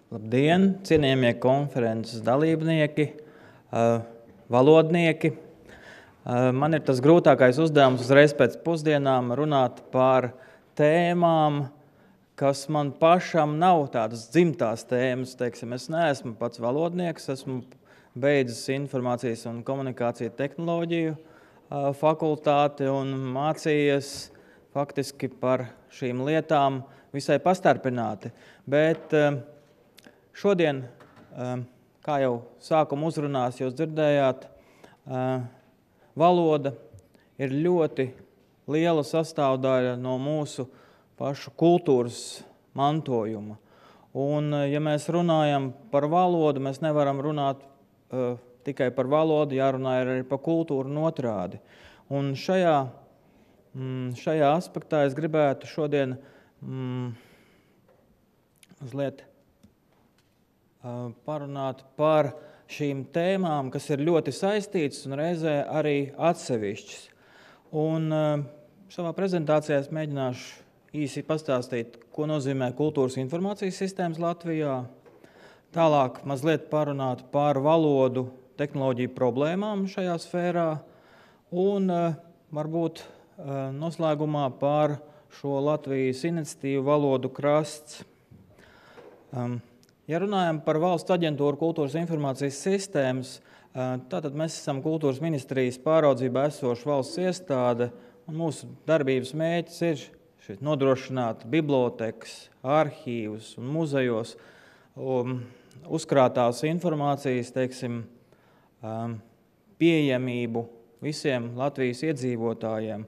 Labdien, cienījamie konferences dalībnieki, valodnieki. Man ir tas grūtākais uzdevums uzreiz pēc pusdienām runāt par tēmām, kas man pašam nav tādas dzimtās tēmas. Teiksim, es neesmu pats valodnieks, esmu beidzis informācijas un komunikāciju tehnoloģiju fakultāti un mācījies faktiski par šīm lietām visai pastarpināti. Bet šodien, kā jau sākuma uzrunās jūs dzirdējāt, valoda ir ļoti liela sastāvdaļa no mūsu pašu kultūras mantojuma. Un, ja mēs runājam par valodu, mēs nevaram runāt tikai par valodu, jārunā arī par kultūru un otrādi. Un šajā aspektā es gribētu šodien mazliet parunāt par šīm tēmām, kas ir ļoti saistītas un reizē arī atsevišķas. Un savā prezentācijā es mēģināšu īsi pastāstīt, ko nozīmē kultūras informācijas sistēmas Latvijā. Tālāk mazliet parunāt par valodu tehnoloģiju problēmām šajā sfērā un varbūt noslēgumā par šo Latvijas iniciatīvu Valodu krasts. Ja runājam par valsts aģentūru kultūras informācijas sistēmas, tātad mēs esam kultūras ministrijas pāraudzībā esoša valsts iestāde, un mūsu darbības mērķis ir nodrošināt bibliotekas, arhīvus un muzejos uzkrātās informācijas, teiksim, pieejamību visiem Latvijas iedzīvotājiem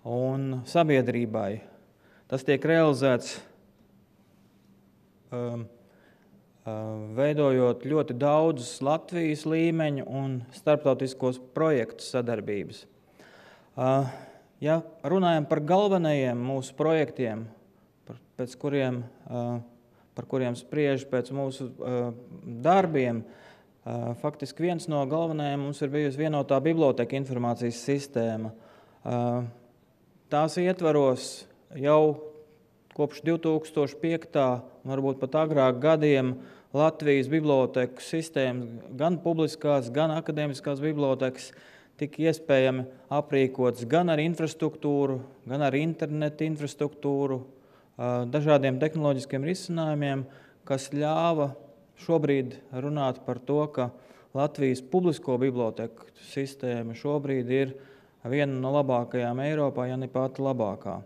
un sabiedrībai. Tas tiek realizēts veidojot ļoti daudzus Latvijas līmeņu un starptautiskos projektu sadarbības. Ja runājam par galvenajiem mūsu projektiem, par kuriem spriež pēc mūsu darbiem, faktiski viens no galvenajiem mums ir bijusi vienotā biblioteka informācijas sistēma. Tās ietvaros jau kopš 2005. Varbūt pat agrāk gadiem Latvijas biblioteku sistēmas, gan publiskās, gan akadēmiskās bibliotekas, tika iespējami aprīkots gan ar infrastruktūru, gan ar internetu infrastruktūru, dažādiem tehnoloģiskiem risinājumiem, kas ļāva šobrīd runāt par to, ka Latvijas publisko biblioteku sistēma šobrīd ir viena no labākajām Eiropā, ja ne pat labākā.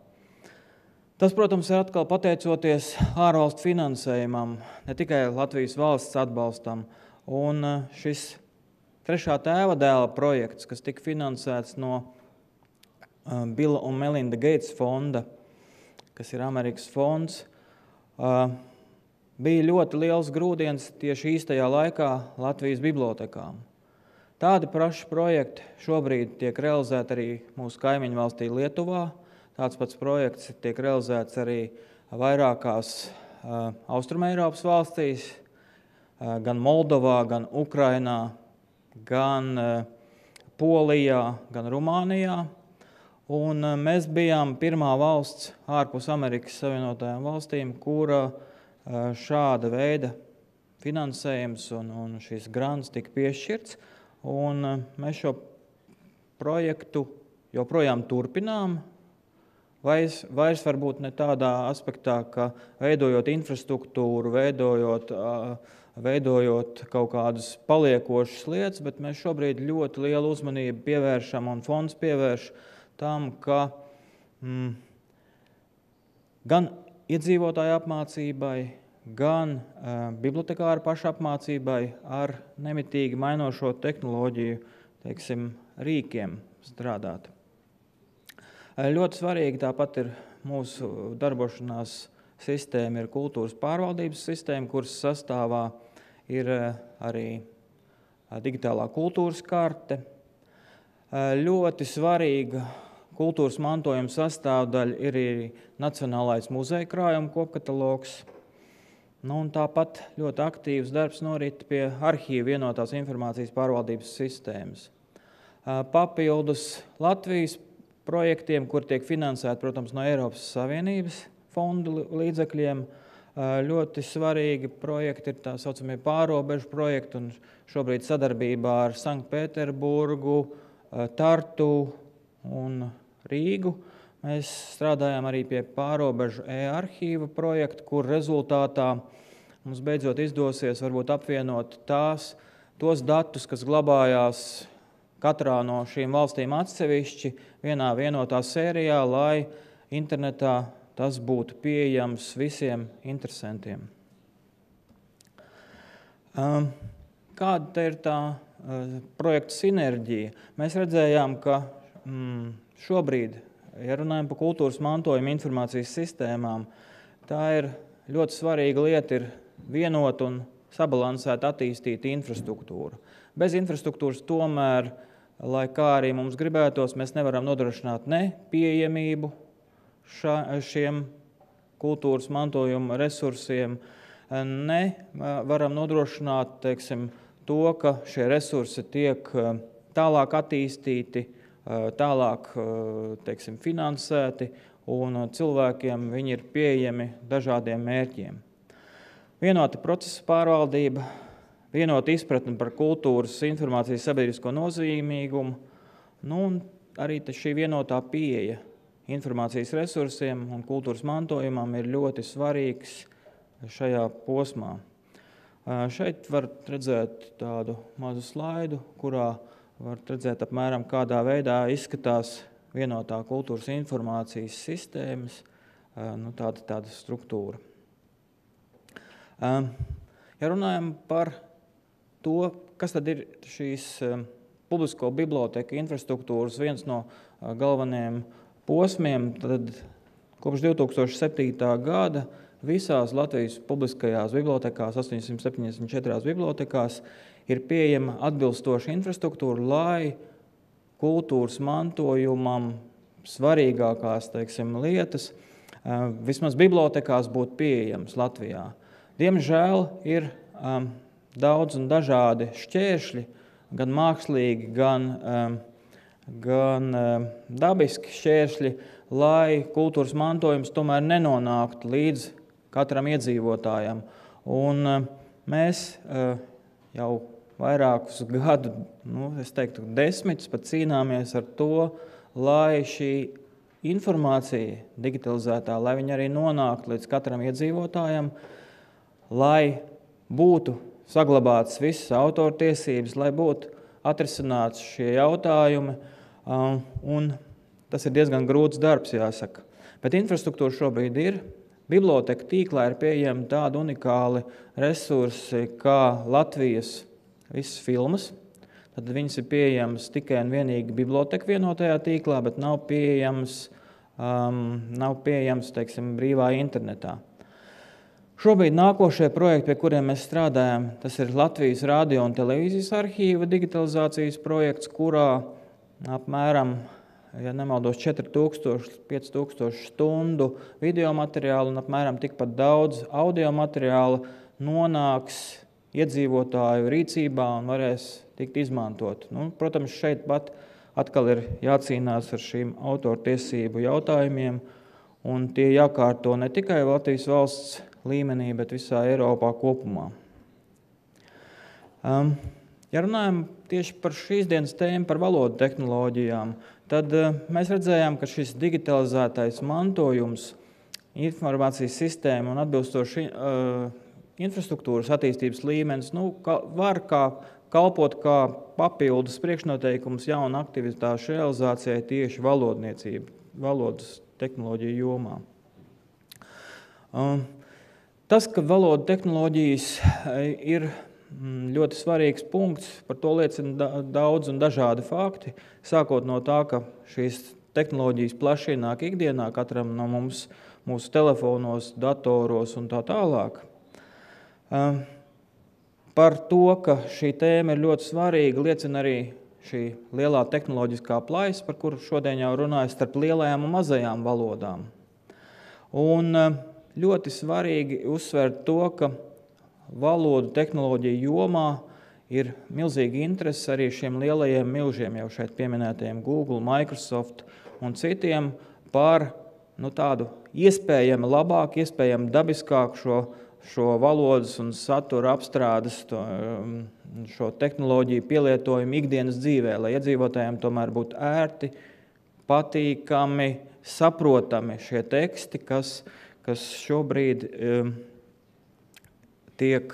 Tas, protams, ir atkal pateicoties ārvalstu finansējumam, ne tikai Latvijas valsts atbalstam. Un šis trešā tēva dēla projekts, kas tika finansēts no Billa un Melinda Gates fonda, kas ir Amerikas fonds, bija ļoti liels grūdienis tieši īstajā laikā Latvijas bibliotekām. Tādi paši projekti šobrīd tiek realizēti arī mūsu kaimiņu valstī Lietuvā. Tāds pats projekts tiek realizēts arī vairākās Austrumeiropas valstīs, gan Moldovā, gan Ukrainā, gan Polijā, gan Rumānijā. Un mēs bijām pirmā valsts ārpus Amerikas Savienotajām valstīm, kura šāda veida finansējums un šis grants tika piešķirts. Un mēs šo projektu joprojām turpinām. Vairs varbūt ne tādā aspektā, ka veidojot infrastruktūru, veidojot kaut kādas paliekošas lietas, bet mēs šobrīd ļoti lielu uzmanību pievēršam un fonds pievērš tam, ka gan iedzīvotāju apmācībai, gan bibliotekāru pašapmācībai ar nemitīgi mainošo tehnoloģiju, teiksim, rīkiem strādāt. Ļoti svarīgi tāpat ir mūsu darbošanās sistēma, ir kultūras pārvaldības sistēma, kuras sastāvā ir arī digitālā kultūras karte. Ļoti svarīga kultūras mantojuma sastāvdaļa ir arī Nacionālais muzeja krājuma kopkatalogs. Un tāpat ļoti aktīvs darbs norit pie arhīva vienotās informācijas pārvaldības sistēmas. Papildus Latvijas projektiem, kur tiek finansēti, protams, no Eiropas Savienības fondu līdzekļiem, Ļoti svarīgi projekti ir tā saucamie pārobežu projekti, un šobrīd sadarbībā ar Sanktpēterburgu, Tartu un Rīgu mēs strādājam arī pie pārobežu e-arhīva projekta, kur rezultātā mums beidzot izdosies varbūt apvienot tos datus, kas glabājās katrā no šīm valstīm atsevišķi vienā vienotā sērijā, lai internetā tas būtu pieejams visiem interesantiem. Kāda te ir tā projekta sinerģija? Mēs redzējām, ka šobrīd, ja runājam par kultūras mantojuma informācijas sistēmām, tā ir ļoti svarīga lieta, ir vienot un sabalansēt attīstīta infrastruktūra. Bez infrastruktūras tomēr, lai kā arī mums gribētos, mēs nevaram nodrošināt ne pieejamību šiem kultūras mantojuma resursiem, ne varam nodrošināt, to, ka šie resursi tiek tālāk attīstīti, tālāk, finansēti, un cilvēkiem viņi ir pieejami dažādiem mērķiem. Vienota procesa pārvaldība, vienota izpratne par kultūras informācijas sabiedrisko nozīmīgumu, un arī šī vienotā pieeja informācijas resursiem un kultūras mantojumam ir ļoti svarīgs šajā posmā. Šeit var redzēt tādu mazu slaidu, kurā var redzēt apmēram kādā veidā izskatās vienotā kultūras informācijas sistēmas, tāda struktūra. Ja runājam par to, kas tad ir šīs publisko biblioteku infrastruktūras viens no galvenajiem posmiem, tad kopš 2007. gada visās Latvijas publiskajās bibliotekās, 874 bibliotekās, ir pieejama atbilstoša infrastruktūra, lai kultūras mantojumam svarīgākās, lietas vismaz bibliotekās būtu pieejams Latvijā. Diemžēl ir daudz un dažādi šķēršļi, gan mākslīgi, gan dabiski šķēršļi, lai kultūras mantojums tomēr nenonāktu līdz katram iedzīvotājam. Un mēs jau vairākus gadu, es teiktu, desmitus pat cīnāmies ar to, lai šī informācija digitalizētā, lai viņa arī nonāktu līdz katram iedzīvotājam, lai būtu saglabātas visas autortiesības, lai būtu atrisināts šie jautājumi, un tas ir diezgan grūts darbs, jāsaka. Bet infrastruktūra šobrīd ir. Biblioteka tīklā ir pieejami tādi unikāli resursi kā Latvijas visas filmas. Tad viņas ir pieejamas tikai un vienīgi biblioteka vienotajā tīklā, bet nav pieejams, brīvā internetā. Šobrīd nākošie projekti, pie kuriem mēs strādājam, tas ir Latvijas radio un televīzijas arhīva digitalizācijas projekts, kurā apmēram, ja nemaldos, 4000–5000 stundu video materiālu un apmēram tikpat daudz audio materiāla nonāks iedzīvotāju rīcībā un varēs tikt izmantot. Protams, šeit pat atkal ir jācīnās ar šīm autortiesību jautājumiem, un tie jākārto ne tikai Latvijas valsts līmenī, bet visā Eiropā kopumā. Ja runājam tieši par šīs dienas tēmu, par valodu tehnoloģijām, tad mēs redzējām, ka šis digitalizētais mantojums, informācijas sistēma un atbilstoši infrastruktūras attīstības līmenis var kalpot kā papildus priekšnoteikums jaunu aktivitāšu realizācijai tieši valodas tehnoloģiju jomā. Tas, ka valodu tehnoloģijas ir ļoti svarīgs punkts, par to liecina daudz un dažādi fakti, sākot no tā, ka šīs tehnoloģijas plaši ienāk ikdienā katram no mums, mūsu telefonos, datoros un tā tālāk. Par to, ka šī tēma ir ļoti svarīga, liecina arī šī lielā tehnoloģiskā plaisa, par kuru šodien jau runāju, starp lielajām un mazajām valodām. Un ļoti svarīgi uzsvērt to, ka valodu tehnoloģiju jomā ir milzīga interese arī šiem lielajiem milžiem, jau šeit pieminētajiem Google, Microsoft un citiem, par tādu iespējami labāku, iespējami dabiskāku šo valodas un satura apstrādes, šo tehnoloģiju pielietojumu ikdienas dzīvē, lai iedzīvotājiem tomēr būtu ērti, patīkami, saprotami šie teksti, kas šobrīd tiek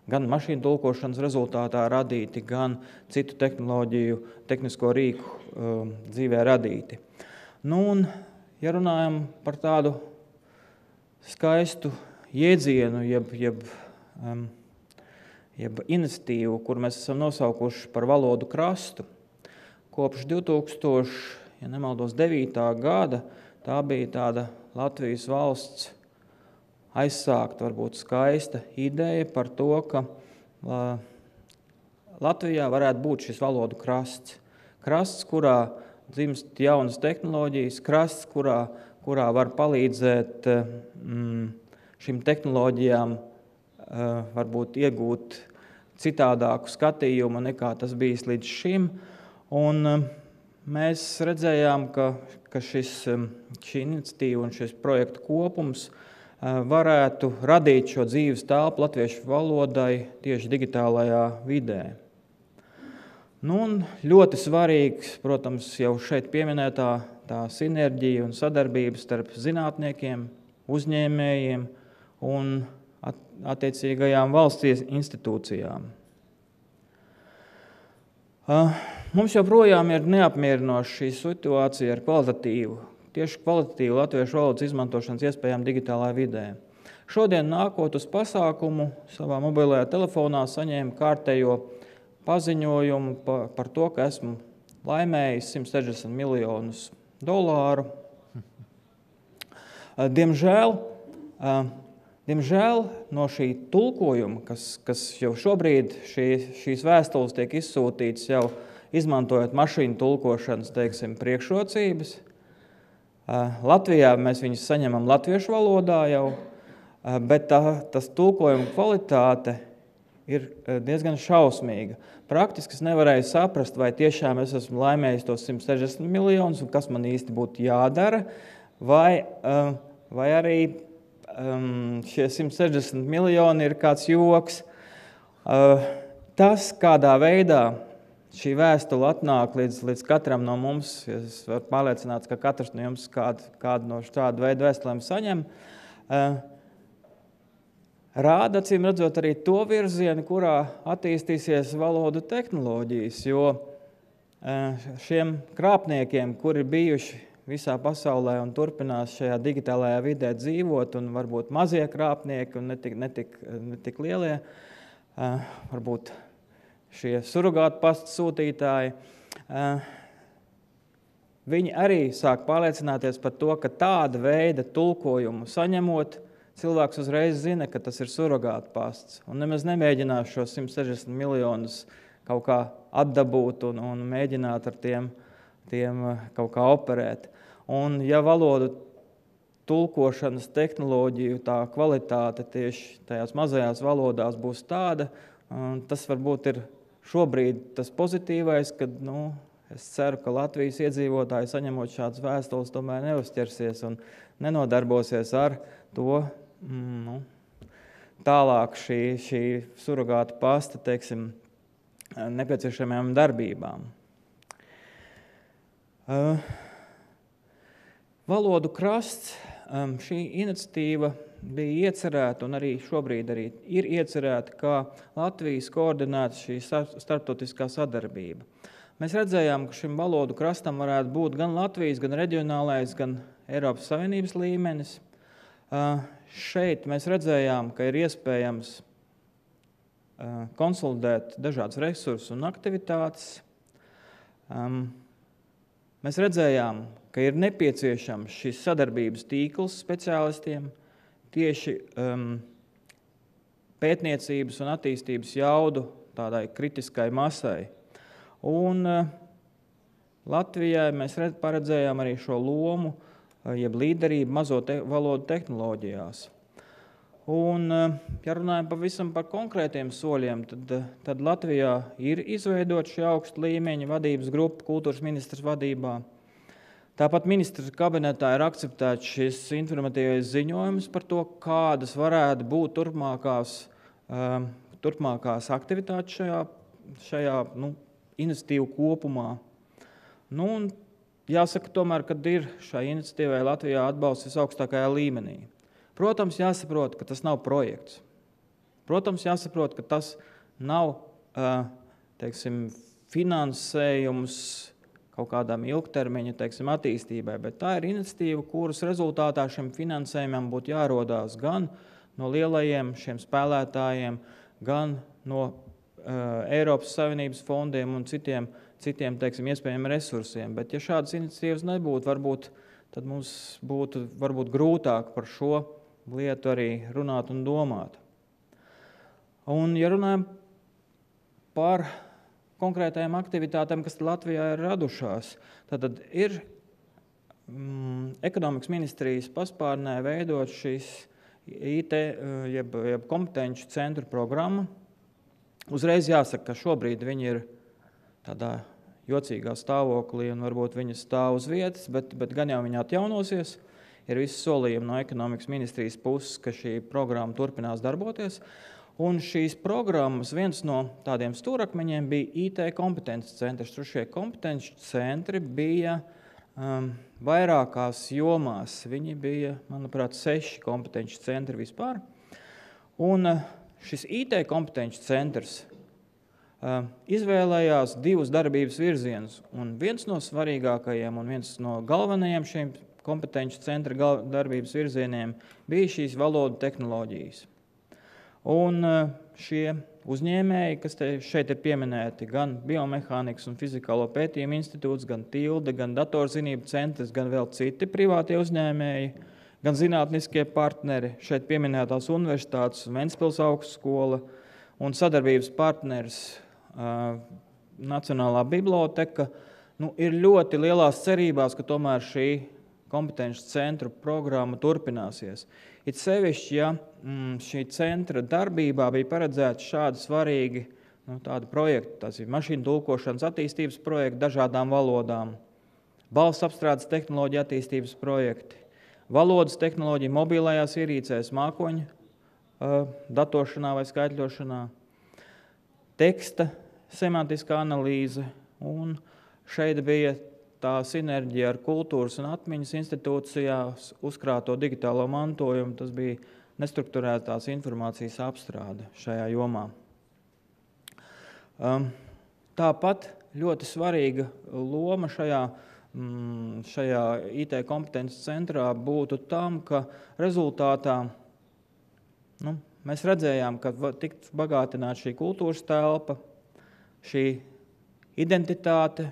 gan mašīnu tulkošanas rezultātā radīti, gan citu tehnoloģiju, tehnisko rīku dzīvē radīti. Un, ja runājam par tādu skaistu jēdzienu, jeb iniciatīvu, kur mēs esam nosaukuši par valodu krastu, kopš 2009. gada tā bija tāda Latvijas valsts aizsākta, varbūt skaista ideja par to, ka Latvijā varētu būt šis valodu krasts. Krasts, kurā dzimst jaunas tehnoloģijas, krasts, kurā var palīdzēt šīm tehnoloģijām varbūt iegūt citādāku skatījumu, nekā tas bijis līdz šim. Un mēs redzējām, ka šī iniciatīva un šis projektu kopums varētu radīt šo dzīves telpu latviešu valodai tieši digitālajā vidē. Un ļoti svarīgs, protams, jau šeit pieminētā tā sinerģija un sadarbība starp zinātniekiem, uzņēmējiem un attiecīgajām valsts institūcijām. Mums joprojām ir neapmierinoša šī situācija ar tieši kvalitatīvu latviešu valodas izmantošanas iespējām digitālajā vidē. Šodien nākot uz pasākumu, savā mobilajā telefonā saņēmu kārtējo paziņojumu par to, ka esmu laimējis $160 miljonus. Diemžēl no šī tulkojuma, kas jau šobrīd šīs vēstules tiek izsūtītas jau izmantojot mašīnu tulkošanas, priekšrocības, Latvijā mēs viņus saņemam latviešu valodā jau, bet tas tulkojuma kvalitāte ir diezgan šausmīga. Praktiski es nevarēju saprast, vai tiešām es esmu laimējis tos 160 miljonus un kas man īsti būtu jādara, vai arī šie 160 miljoni ir kāds joks. Tas, kādā veidā šī vēstule atnāk līdz katram no mums, es varu pārliecināts, ka katrs no jums kādu no šādu veidu vēstulēm saņem, rāda, acīm redzot, arī to virzienu, kurā attīstīsies valodu tehnoloģijas, jo šiem krāpniekiem, kuri bijuši visā pasaulē un turpinās šajā digitālajā vidē dzīvot, un varbūt mazie krāpnieki un netik lielie, varbūt šie surogātu pastu sūtītāji, viņi arī sāk pārliecināties par to, ka tāda veida tulkojumu saņemot, cilvēks uzreiz zina, ka tas ir surogātu pasts. Un nemaz nemēģinās šos 160 miljonus kaut kā atdabūt un mēģināt ar tiem kaut kā operēt. Un ja valodu tulkošanas tehnoloģiju tā kvalitāte tieši tajās mazajās valodās būs tāda, tas varbūt ir šobrīd tas pozitīvais, kad es ceru, ka Latvijas iedzīvotāji saņemot šādas vēstules tomēr neuzķersies un nenodarbosies ar to tālāk šī surogāta pasta, nepieciešamajām darbībām. Valodu krasts, šī iniciatīva bija iecerēta un arī šobrīd ir iecerēta kā Latvijas koordinēta šī starptautiskā sadarbība. Mēs redzējām, ka šim valodu krastam varētu būt gan Latvijas, gan reģionālais, gan Eiropas Savienības līmenis. Šeit mēs redzējām, ka ir iespējams konsolidēt dažādas resursus un aktivitātes. Mēs redzējām, ka ir nepieciešams šis sadarbības tīkls speciālistiem, tieši pētniecības un attīstības jaudu tādai kritiskai masai. Un Latvijai mēs paredzējām arī šo lomu, jeb līderību mazo valodu tehnoloģijās. Un, ja runājam pavisam par konkrētiem soļiem, tad Latvijā ir izveidot šī augsta līmeņa vadības grupa kultūras ministras vadībā. Tāpat ministra kabinetā ir akceptēts šis informatīvais ziņojums par to, kādas varētu būt turpmākās aktivitātes šajā iniciatīvu kopumā. Un jāsaka tomēr, ka ir šai iniciatīvai Latvijā atbalsts visaugstākajā līmenī. Protams, jāsaprot, ka tas nav projekts. Protams, jāsaprot, ka tas nav finansējums kaut kādām ilgtermiņa attīstībai, bet tā ir iniciatīva, kuras rezultātā šim finansējumam būtu jārodās gan no lielajiem šiem spēlētājiem, gan no Eiropas Savienības fondiem un citiem iespējamiem resursiem. Bet ja šādas iniciatīvas nebūtu, tad mums būtu varbūt grūtāk par šo lietu arī runāt un domāt. Un ja runājam par konkrētajām aktivitātēm, kas Latvijā ir radušās, tad ir ekonomikas ministrijas paspārnē veidot šīs IT, jeb kompetenču centru programma. Uzreiz jāsaka, ka šobrīd viņi ir tādā jocīgā stāvoklī un varbūt viņi stāv uz vietas, bet gan jau viņi atjaunosies. Ir visi solījumi no ekonomikas ministrijas puses, ka šī programma turpinās darboties. Un šīs programmas viens no tādiem stūrakmeņiem bija IT kompetences centrs. Tur šie kompetences centri bija vairākās jomās. Viņi bija, manuprāt, 6 kompetences centri vispār. Un šis IT kompetences centrs izvēlējās 2 darbības virzienus. Un viens no svarīgākajiem un viens no galvenajiem šiem kompetences centra darbības virzieniem bija šīs valodu tehnoloģijas. Un šie uzņēmēji, kas šeit ir pieminēti, gan Biomehānikas un Fizikālo pētījumu institūts, gan Tilde, gan Datorzinību centrs, gan vēl citi privātie uzņēmēji, gan zinātniskie partneri, šeit pieminētās universitātes, Ventspils augstskola un sadarbības partneris Nacionālā biblioteka, ir ļoti lielās cerībās, ka tomēr šī kompetences centru programma turpināsies. It sevišķi, ja šī centra darbībā bija paredzēti šādi svarīgi tādi projekti, tās ir mašīnu tulkošanas attīstības projekti dažādām valodām, balss apstrādes tehnoloģija attīstības projekti, valodas tehnoloģija mobilajās ierīcēs, mākoņu datošanā vai skaitļošanā, teksta semantiskā analīze, un šeit bija tā sinerģija ar kultūras un atmiņas institūcijās uzkrāto digitālo mantojumu, tas bija nestrukturētās informācijas apstrāde šajā jomā. Tāpat ļoti svarīga loma šajā IT kompetences centrā būtu tam, ka rezultātā mēs redzējām, ka tiktu bagātināta šī kultūras telpa, šī identitāte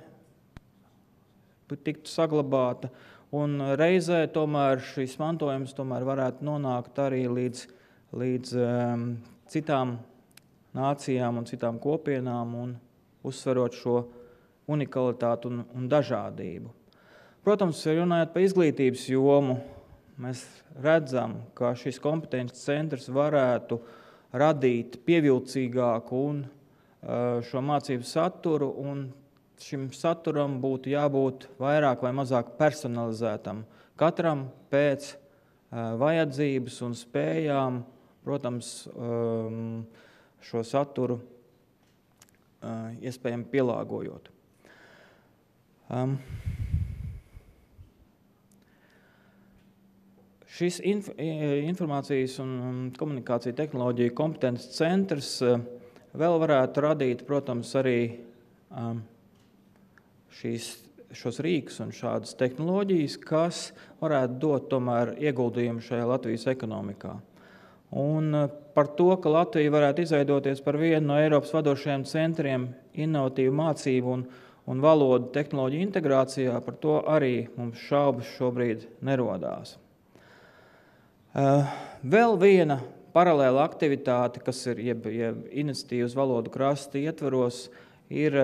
tiktu saglabāta, un reizē tomēr šīs mantojums varētu nonākt arī līdz citām nācijām un citām kopienām un uzsverot šo unikalitāti un dažādību. Protams, runājot par izglītības jomu, mēs redzam, ka šis kompetences centrs varētu radīt pievilcīgāku un šo mācību saturu, un šim saturam būtu jābūt vairāk vai mazāk personalizētam. Katram pēc vajadzības un spējām, protams, šo saturu iespējami pielāgojot. Šis informācijas un komunikāciju tehnoloģiju kompetences centrs vēl varētu radīt, protams, arī šos rīkus un šādas tehnoloģijas, kas varētu dot tomēr ieguldījumu šajā Latvijas ekonomikā. Un par to, ka Latvija varētu izveidoties par vienu no Eiropas vadošajiem centriem inovatīvu mācību un valodu tehnoloģiju integrācijā, par to arī mums šaubas šobrīd nerodās. Vēl viena paralēla aktivitāte, kas ir iniciatīvas valodu krasta ietvaros, ir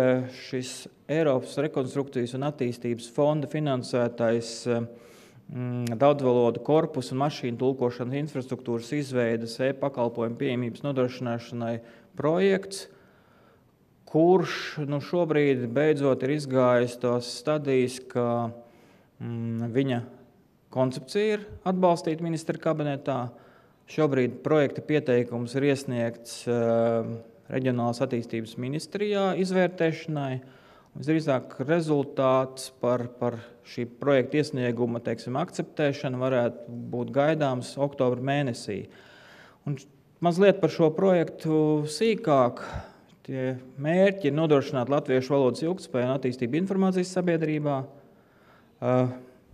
šis Eiropas rekonstrukcijas un attīstības fonda finansētais daudzvalodu korpusu un mašīnu tulkošanas infrastruktūras izveides e-pakalpojumu pieejamības nodrošināšanai projekts, kurš šobrīd beidzot ir izgājis tās stadijas, ka Viņa koncepcija ir atbalstīta ministra kabinetā. Šobrīd projekta pieteikums ir iesniegts Reģionālās attīstības ministrijā izvērtēšanai. Visdrīzāk rezultāts par šī projekta iesnieguma, akceptēšanu varētu būt gaidāms oktobra mēnesī. Un mazliet par šo projektu sīkāk. Tie mērķi ir nodrošināt latviešu valodas ilgtspēju un attīstību informācijas sabiedrībā,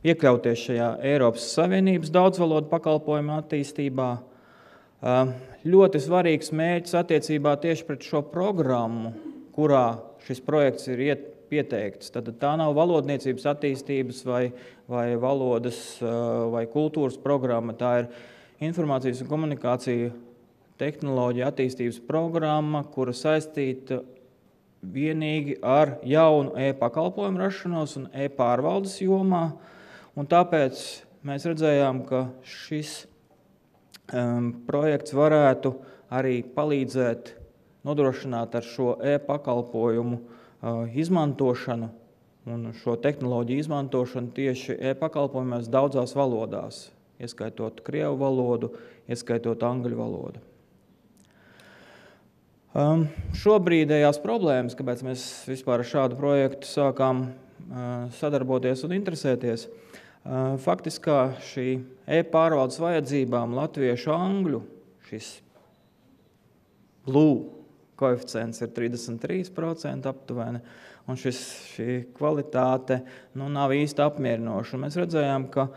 iekļauties šajā Eiropas Savienības daudzvalodu pakalpojumu attīstībā. Ļoti svarīgs mērķis attiecībā tieši pret šo programmu, kurā šis projekts ir pieteikts. Tad tā nav valodniecības attīstības vai valodas vai kultūras programma, tā ir informācijas un komunikāciju tehnoloģija attīstības programma, kura saistīta vienīgi ar jaunu e-pakalpojumu rašanos un e-pārvaldes jomā. Un tāpēc mēs redzējām, ka šis projekts varētu arī palīdzēt nodrošināt ar šo e-pakalpojumu izmantošanu un šo tehnoloģiju izmantošanu tieši e-pakalpojumos daudzās valodās, ieskaitot krievu valodu, ieskaitot angļu valodu. Šobrīdējās problēmas, kāpēc mēs vispār ar šādu projektu sākām sadarboties un interesēties, faktiski šī e-pārvaldes vajadzībām latviešu angļu šis blue koeficients ir 33% aptuveni, un šī kvalitāte nav īsti apmierinoša. Mēs redzējām, ka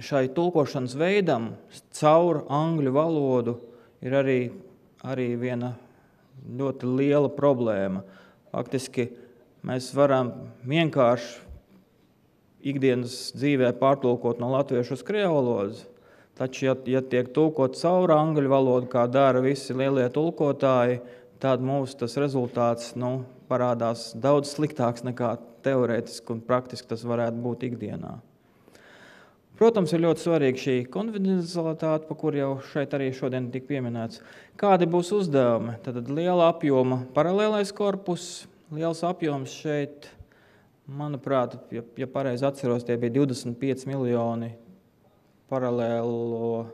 šai tulkošanas veidam caur angļu valodu ir arī viena ļoti liela problēma. Faktiski mēs varam vienkārši ikdienas dzīvē pārtulkot no latviešu uz krievu valodu, taču, ja tiek tulkot caur angļu valodu, kā dara visi lielie tulkotāji, tad mums tas rezultāts parādās daudz sliktāks nekā teorētiski un praktiski tas varētu būt ikdienā. Protams, ir ļoti svarīga šī konfidencialitāte, par kur jau šeit arī šodien tika pieminēts. Kādi būs uzdevumi? Tad liela apjoma paralēlais korpus, liels apjoms šeit, manuprāt, ja pareizi atceros, tie bija 25 miljoni paralēlo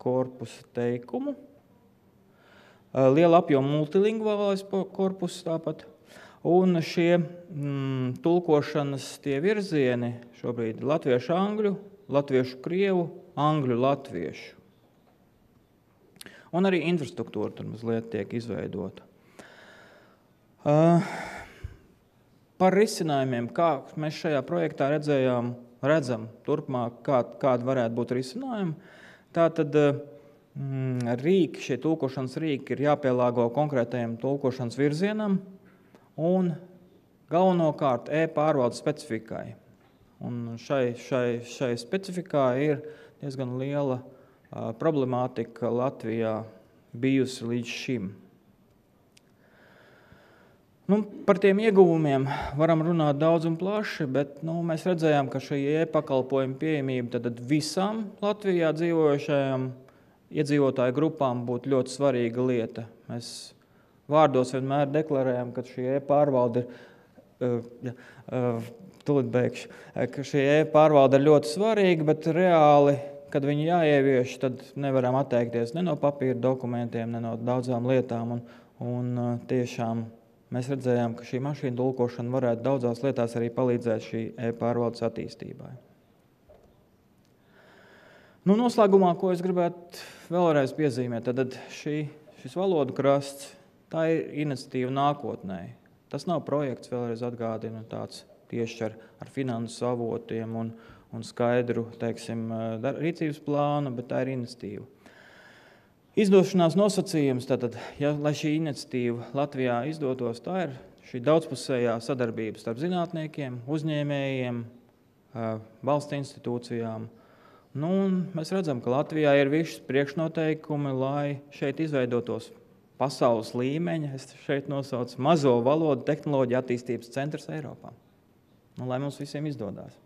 korpusu teikumu. Liela apjoma multilingvālais korpus tāpat. Un šie tulkošanas tie virzieni šobrīd latviešu angļu, latviešu krievu, angļu latviešu. Un arī infrastruktūra tur mazliet tiek izveidota. Par risinājumiem, kā mēs šajā projektā redzam turpmāk, kādi varētu būt risinājumi. Tātad šie tulkošanas rīki ir jāpielāgo konkrētajam tulkošanas virzienam un galvenokārt e-pārvaldes specifikai. Un šai specifikā ir diezgan liela problemātika Latvijā bijusi līdz šim. Par tiem ieguvumiem varam runāt daudz un plaši, bet mēs redzējām, ka šī e-pakalpojuma pieejamība tad visām Latvijā dzīvojošajām iedzīvotāju grupām būtu ļoti svarīga lieta. Mēs vārdos vienmēr deklarējam, ka šī e-pārvalde ir ļoti svarīga, bet reāli, kad viņi jāievieš, tad nevaram atteikties ne no papīra dokumentiem, ne no daudzām lietām. Un tiešām mēs redzējām, ka šī mašīna tulkošana varētu daudzās lietās arī palīdzēt šī e-pārvaldes attīstībai. Noslēgumā, ko es gribētu vēlreiz piezīmēt, tad šis valodu krasts, tā ir iniciatīva nākotnē. Tas nav projekts, vēlreiz atgādinu, tāds tieši ar finansu avotiem un skaidru, rīcības plānu, bet tā ir iniciatīva. Izdošanās nosacījums, lai šī iniciatīva Latvijā izdotos, tā ir šī daudzpusējā sadarbība starp zinātniekiem, uzņēmējiem, valsts institūcijām. Mēs redzam, ka Latvijā ir visi priekšnoteikumi, lai šeit izveidotos pasaules līmeņa, es šeit nosaucu mazo valodu tehnoloģiju attīstības centrs Eiropā. Lai mums visiem izdodās.